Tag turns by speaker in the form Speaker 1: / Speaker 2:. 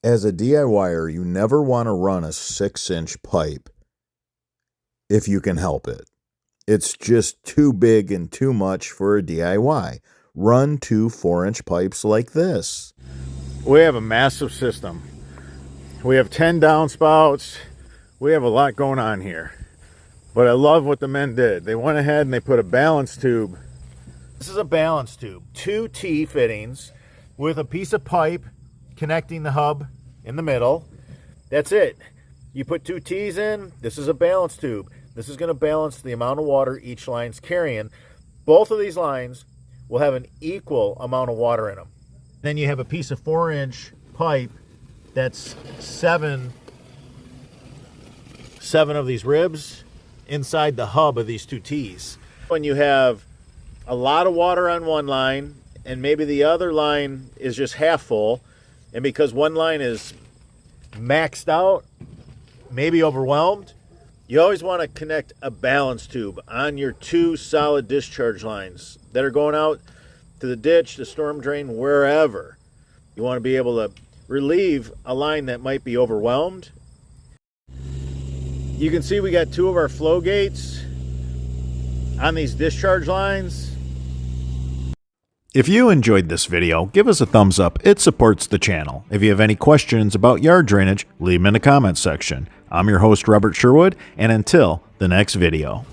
Speaker 1: As a DIYer, you never want to run a 6-inch pipe if you can help it. It's just too big and too much for a DIY. Run 2 4-inch pipes like this. We have a massive system. We have 10 downspouts. We have a lot going on here. But I love what the men did. They went ahead and they put a balance tube. This is a balance tube. 2 T fittings with a piece of pipe connecting the hub in the middle. That's it. You put 2 T's in. This is a balance tube. This is going to balance the amount of water each line's carrying. Both of these lines will have an equal amount of water in them. Then you have a piece of 4-inch pipe that's 7 of these ribs inside the hub of these 2 T's. When you have a lot of water on one line and maybe the other line is just half full, and because one line is maxed out, maybe overwhelmed, you always want to connect a balance tube on your 2 solid discharge lines that are going out to the ditch, the storm drain, wherever. You want to be able to relieve a line that might be overwhelmed. You can see we got 2 of our flow gates on these discharge lines.
Speaker 2: If you enjoyed this video, give us a thumbs up. It supports the channel. If you have any questions about yard drainage, leave them in the comments section. I'm your host, Robert Sherwood, and until the next video.